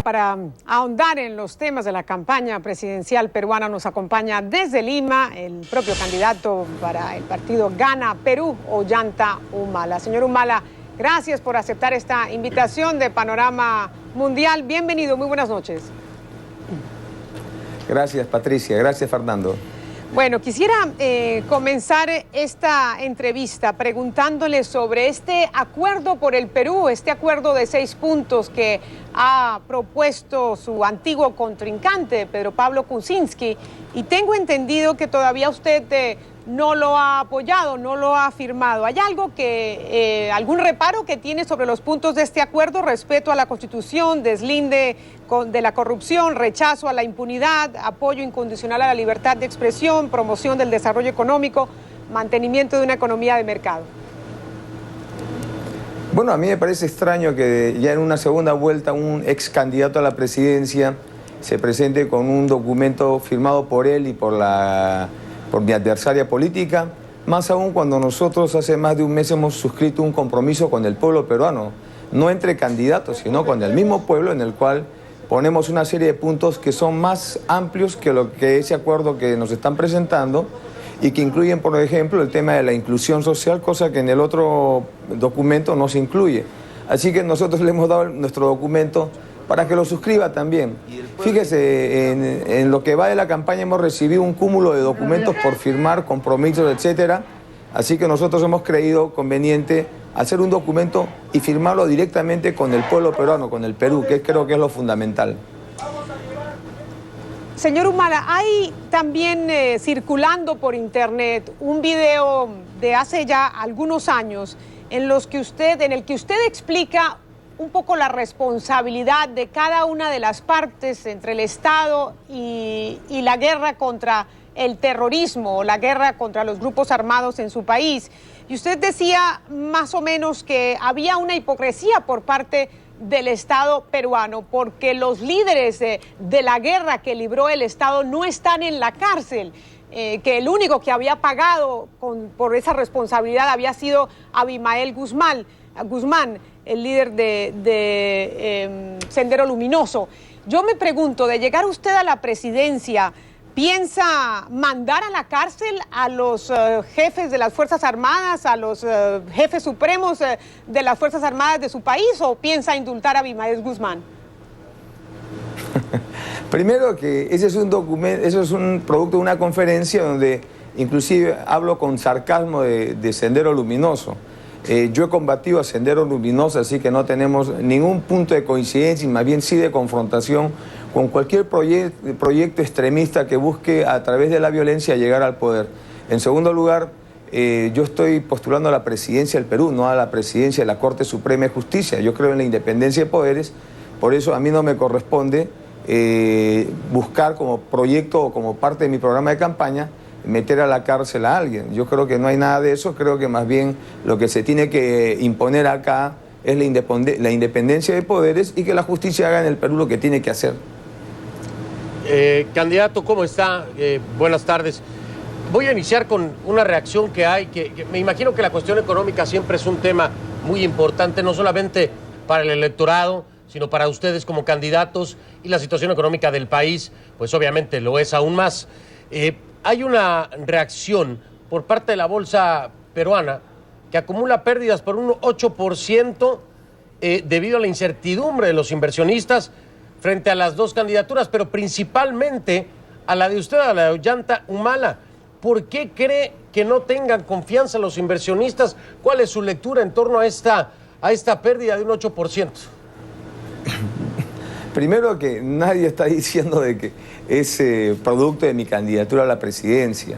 Para ahondar en los temas de la campaña presidencial peruana nos acompaña desde Lima el propio candidato para el partido Gana Perú, Ollanta Humala. Señor Humala, gracias por aceptar esta invitación de Panorama Mundial. Bienvenido, muy buenas noches. Gracias, Patricia. Gracias, Fernando. Bueno, quisiera comenzar esta entrevista preguntándole sobre este acuerdo por el Perú, este acuerdo de 6 puntos que ha propuesto su antiguo contrincante, Pedro Pablo Kuczynski, y tengo entendido que todavía usted no lo ha apoyado, no lo ha firmado. ¿Hay algún reparo que tiene sobre los puntos de este acuerdo? Respeto a la Constitución, deslinde de la corrupción, rechazo a la impunidad, apoyo incondicional a la libertad de expresión, promoción del desarrollo económico, mantenimiento de una economía de mercado. Bueno, a mí me parece extraño que ya en una segunda vuelta un ex candidato a la presidencia se presente con un documento firmado por él y por mi adversaria política, más aún cuando nosotros hace más de un mes hemos suscrito un compromiso con el pueblo peruano, no entre candidatos, sino con el mismo pueblo, en el cual ponemos una serie de puntos que son más amplios que ese acuerdo que nos están presentando y que incluyen, por ejemplo, el tema de la inclusión social, cosa que en el otro documento no se incluye. Así que nosotros le hemos dado nuestro documento para que lo suscriba también. Fíjese, en lo que va de la campaña hemos recibido un cúmulo de documentos por firmar, compromisos, etcétera. Así que nosotros hemos creído conveniente hacer un documento y firmarlo directamente con el pueblo peruano, con el Perú, que creo que es lo fundamental. Señor Humala, hay también circulando por internet un video de hace ya algunos años en el que usted explica un poco la responsabilidad de cada una de las partes entre el Estado y la guerra contra el terrorismo, la guerra contra los grupos armados en su país. Y usted decía más o menos que había una hipocresía por parte del Estado peruano, porque los líderes de la guerra que libró el Estado no están en la cárcel, que el único que había pagado por esa responsabilidad había sido Abimael Guzmán, el líder de Sendero Luminoso. Yo me pregunto, de llegar usted a la presidencia, ¿piensa mandar a la cárcel a los jefes de las Fuerzas Armadas, a los jefes supremos de las Fuerzas Armadas de su país, o piensa indultar a Abimael Guzmán? Primero que ese es un documento, eso es un producto de una conferencia donde inclusive hablo con sarcasmo de Sendero Luminoso. Yo he combatido a Sendero Luminoso, así que no tenemos ningún punto de coincidencia y más bien sí de confrontación con cualquier proyecto extremista que busque a través de la violencia llegar al poder. En segundo lugar, yo estoy postulando a la presidencia del Perú, no a la presidencia de la Corte Suprema de Justicia. Yo creo en la independencia de poderes, por eso a mí no me corresponde buscar como proyecto o como parte de mi programa de campaña meter a la cárcel a alguien. Yo creo que no hay nada de eso, creo que más bien lo que se tiene que imponer acá es la independencia de poderes y que la justicia haga en el Perú lo que tiene que hacer. Candidato, ¿cómo está? Buenas tardes. Voy a iniciar con una reacción que hay, que me imagino que la cuestión económica siempre es un tema muy importante, no solamente para el electorado, sino para ustedes como candidatos, y la situación económica del país, pues obviamente lo es aún más. Hay una reacción por parte de la bolsa peruana que acumula pérdidas por un 8% debido a la incertidumbre de los inversionistas frente a las dos candidaturas, pero principalmente a la de usted, a la de Ollanta Humala. ¿Por qué cree que no tengan confianza los inversionistas? ¿Cuál es su lectura en torno a esta pérdida de un 8%? Primero que nadie está diciendo de que es producto de mi candidatura a la presidencia,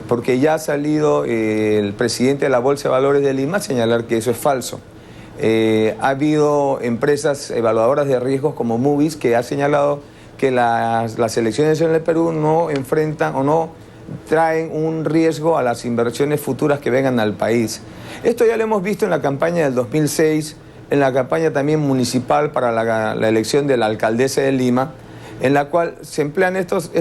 porque ya ha salido el presidente de la Bolsa de Valores de Lima a señalar que eso es falso. Ha habido empresas evaluadoras de riesgos como Moody's que ha señalado que las elecciones en el Perú no enfrentan o no traen un riesgo a las inversiones futuras que vengan al país. Esto ya lo hemos visto en la campaña del 2006, en la campaña también municipal para la elección de la alcaldesa de Lima, en la cual se emplean estas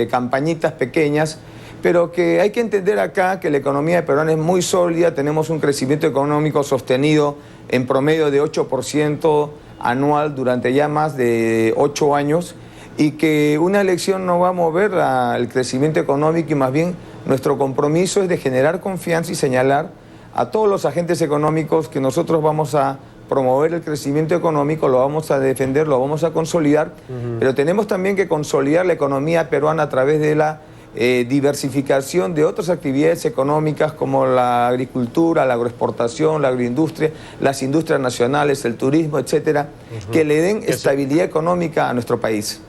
campañitas pequeñas, pero que hay que entender acá que la economía de Perú es muy sólida, tenemos un crecimiento económico sostenido en promedio de 8% anual durante ya más de 8 años y que una elección no va a mover el crecimiento económico y más bien nuestro compromiso es de generar confianza y señalar a todos los agentes económicos que nosotros vamos a promover el crecimiento económico, lo vamos a defender, lo vamos a consolidar, pero tenemos también que consolidar la economía peruana a través de la diversificación de otras actividades económicas como la agricultura, la agroexportación, la agroindustria, las industrias nacionales, el turismo, etcétera, que le den estabilidad económica a nuestro país.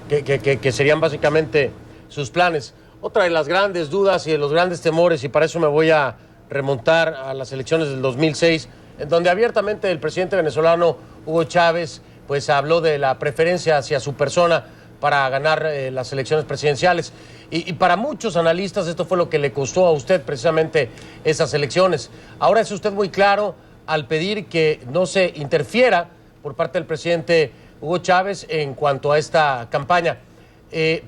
Que serían básicamente sus planes. Otra de las grandes dudas y de los grandes temores, y para eso me voy a remontar a las elecciones del 2006, en donde abiertamente el presidente venezolano Hugo Chávez pues habló de la preferencia hacia su persona para ganar las elecciones presidenciales. Y para muchos analistas esto fue lo que le costó a usted precisamente esas elecciones. Ahora es usted muy claro al pedir que no se interfiera por parte del presidente Hugo Chávez en cuanto a esta campaña.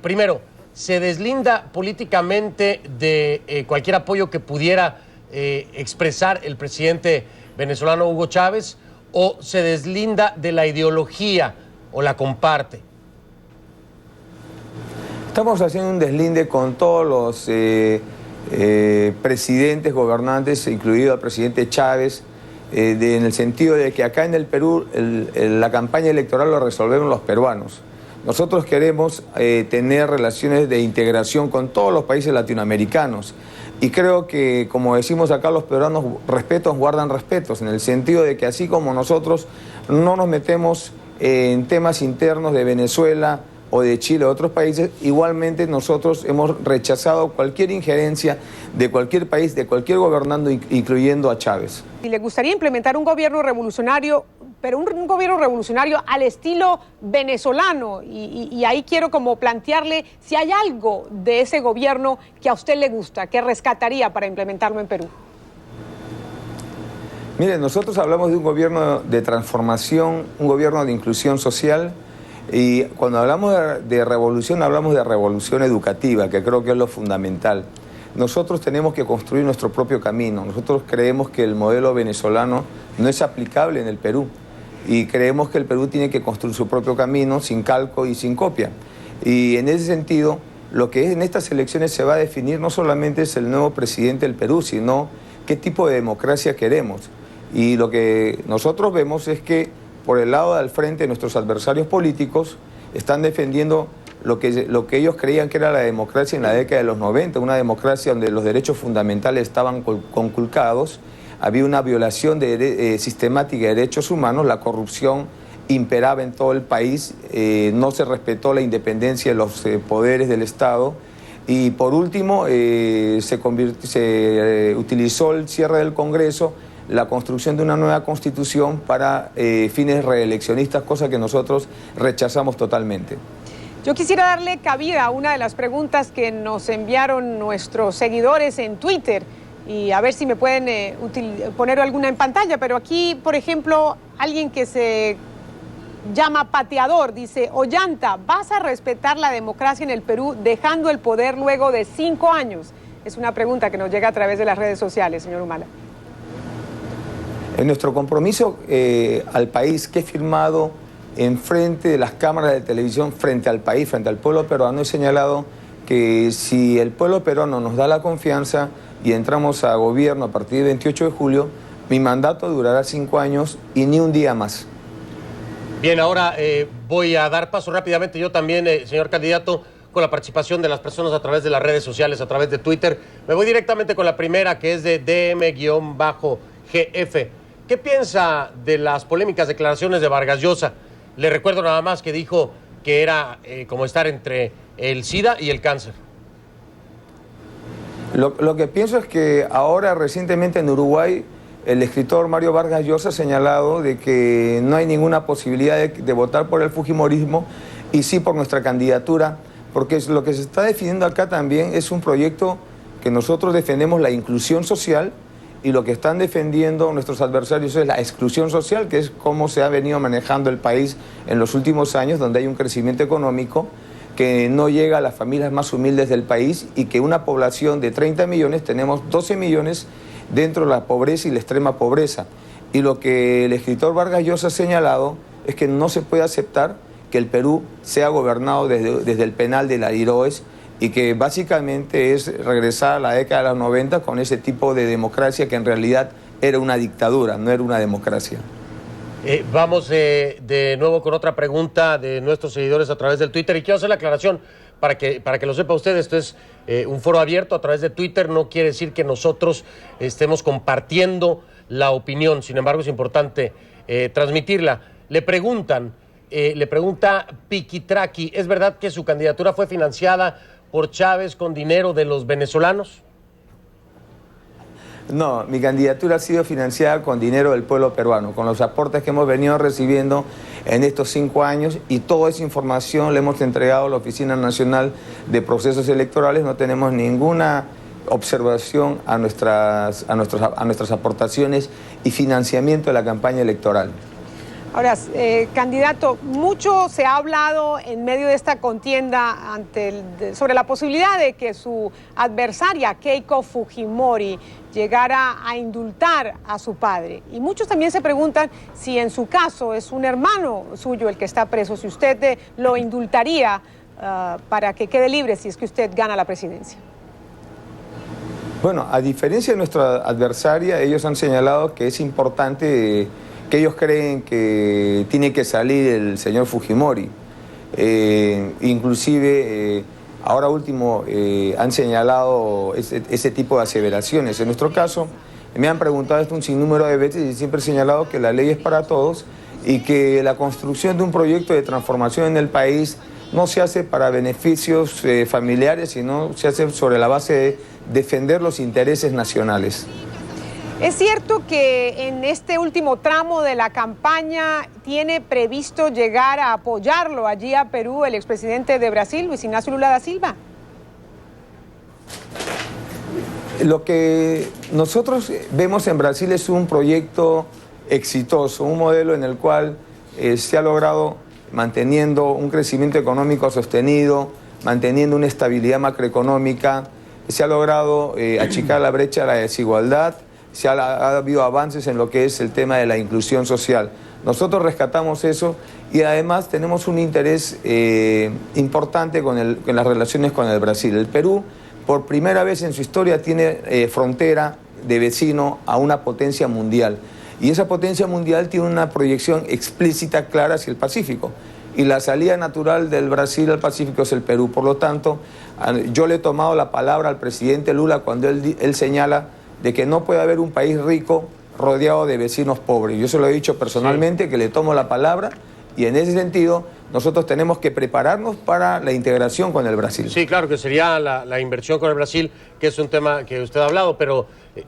Primero, ¿se deslinda políticamente de cualquier apoyo que pudiera expresar el presidente venezolano Hugo Chávez o se deslinda de la ideología o la comparte? Estamos haciendo un deslinde con todos los presidentes, gobernantes, incluido el presidente Chávez, en el sentido de que acá en el Perú la campaña electoral lo resolvemos los peruanos. Nosotros queremos tener relaciones de integración con todos los países latinoamericanos. Y creo que, como decimos acá, los peruanos respetos guardan respetos, en el sentido de que así como nosotros no nos metemos en temas internos de Venezuela o de Chile o de otros países, igualmente nosotros hemos rechazado cualquier injerencia de cualquier país, de cualquier gobernante, incluyendo a Chávez. Y le gustaría implementar un gobierno revolucionario, pero un gobierno revolucionario al estilo venezolano. Y ahí quiero como plantearle si hay algo de ese gobierno que a usted le gusta, que rescataría para implementarlo en Perú. Mire, nosotros hablamos de un gobierno de transformación, un gobierno de inclusión social. Y cuando hablamos de revolución, hablamos de revolución educativa, que creo que es lo fundamental. Nosotros tenemos que construir nuestro propio camino. Nosotros creemos que el modelo venezolano no es aplicable en el Perú. Y creemos que el Perú tiene que construir su propio camino sin calco y sin copia. Y en ese sentido, lo que en estas elecciones se va a definir no solamente es el nuevo presidente del Perú, sino qué tipo de democracia queremos. Y lo que nosotros vemos es que por el lado del frente nuestros adversarios políticos están defendiendo lo que ellos creían que era la democracia en la década de los 90, una democracia donde los derechos fundamentales estaban conculcados, había una violación sistemática de derechos humanos, la corrupción imperaba en todo el país, no se respetó la independencia de los poderes del Estado y por último se utilizó el cierre del Congreso, la construcción de una nueva constitución para fines reeleccionistas, cosa que nosotros rechazamos totalmente. Yo quisiera darle cabida a una de las preguntas que nos enviaron nuestros seguidores en Twitter y a ver si me pueden poner alguna en pantalla, pero aquí, por ejemplo, alguien que se llama Pateador dice: Ollanta, ¿vas a respetar la democracia en el Perú dejando el poder luego de 5 años? Es una pregunta que nos llega a través de las redes sociales, señor Humala. En nuestro compromiso al país que he firmado en frente de las cámaras de televisión, frente al país, frente al pueblo peruano, he señalado que si el pueblo peruano nos da la confianza y entramos a gobierno a partir del 28 de julio, mi mandato durará 5 años y ni un día más. Bien, ahora voy a dar paso rápidamente yo también, señor candidato, con la participación de las personas a través de las redes sociales, a través de Twitter. Me voy directamente con la primera, que es de DM-GF. ¿Qué piensa de las polémicas declaraciones de Vargas Llosa? Le recuerdo nada más que dijo que era como estar entre el SIDA y el cáncer. Lo que pienso es que ahora, recientemente en Uruguay, el escritor Mario Vargas Llosa ha señalado de que no hay ninguna posibilidad de votar por el fujimorismo y sí por nuestra candidatura, porque lo que se está definiendo acá también es un proyecto que nosotros defendemos la inclusión social y lo que están defendiendo nuestros adversarios es la exclusión social, que es cómo se ha venido manejando el país en los últimos años, donde hay un crecimiento económico que no llega a las familias más humildes del país y que una población de 30 millones tenemos 12 millones dentro de la pobreza y la extrema pobreza. Y lo que el escritor Vargas Llosa ha señalado es que no se puede aceptar que el Perú sea gobernado desde el penal de la Iroes y que básicamente es regresar a la década de los 90 con ese tipo de democracia que en realidad era una dictadura, no era una democracia. Vamos de nuevo con otra pregunta de nuestros seguidores a través del Twitter y quiero hacer la aclaración para que lo sepa usted. Esto es un foro abierto a través de Twitter, no quiere decir que nosotros estemos compartiendo la opinión, sin embargo es importante transmitirla. Le pregunta Piquitraqui, ¿es verdad que su candidatura fue financiada por Chávez con dinero de los venezolanos? No, mi candidatura ha sido financiada con dinero del pueblo peruano, con los aportes que hemos venido recibiendo en estos 5 años y toda esa información la hemos entregado a la Oficina Nacional de Procesos Electorales. No tenemos ninguna observación a nuestras aportaciones y financiamiento de la campaña electoral. Ahora, candidato, mucho se ha hablado en medio de esta contienda sobre la posibilidad de que su adversaria, Keiko Fujimori, llegara a indultar a su padre. Y muchos también se preguntan si en su caso es un hermano suyo el que está preso, si usted lo indultaría para que quede libre si es que usted gana la presidencia. Bueno, a diferencia de nuestra adversaria, ellos han señalado que es importante que ellos creen que tiene que salir el señor Fujimori. Inclusive, ahora último, han señalado ese tipo de aseveraciones. En nuestro caso, me han preguntado esto un sinnúmero de veces y siempre he señalado que la ley es para todos y que la construcción de un proyecto de transformación en el país no se hace para beneficios familiares, sino se hace sobre la base de defender los intereses nacionales. ¿Es cierto que en este último tramo de la campaña tiene previsto llegar a apoyarlo allí a Perú el expresidente de Brasil, Luis Ignacio Lula da Silva? Lo que nosotros vemos en Brasil es un proyecto exitoso, un modelo en el cual se ha logrado manteniendo un crecimiento económico sostenido, manteniendo una estabilidad macroeconómica, se ha logrado achicar la brecha de la desigualdad, ha habido avances en lo que es el tema de la inclusión social. Nosotros rescatamos eso y además tenemos un interés importante en las relaciones con el Brasil. El Perú, por primera vez en su historia, tiene frontera de vecino a una potencia mundial. Y esa potencia mundial tiene una proyección explícita, clara hacia el Pacífico. Y la salida natural del Brasil al Pacífico es el Perú. Por lo tanto, yo le he tomado la palabra al presidente Lula cuando él señala de que no puede haber un país rico rodeado de vecinos pobres. Yo se lo he dicho personalmente, que le tomo la palabra, y en ese sentido nosotros tenemos que prepararnos para la integración con el Brasil. Sí, claro, que sería la inversión con el Brasil, que es un tema que usted ha hablado, pero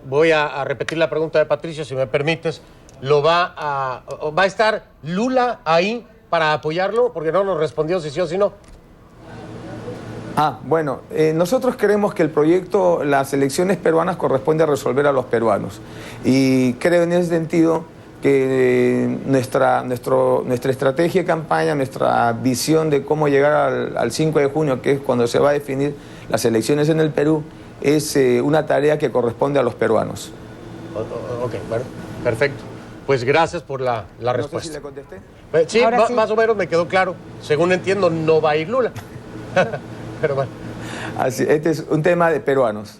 voy a repetir la pregunta de Patricio, si me permites. ¿Va a estar Lula ahí para apoyarlo? Porque no nos respondió si sí o si no. Bueno, nosotros creemos que el proyecto, las elecciones peruanas corresponde a resolver a los peruanos. Y creo en ese sentido que nuestra estrategia de campaña, nuestra visión de cómo llegar al 5 de junio, que es cuando se va a definir las elecciones en el Perú, es una tarea que corresponde a los peruanos. Ok, bueno, perfecto. Pues gracias por la respuesta. No sé si le contesté. Sí, sí, más o menos me quedó claro. Según entiendo, no va a ir Lula. Pero bueno. Así, este es un tema de peruanos.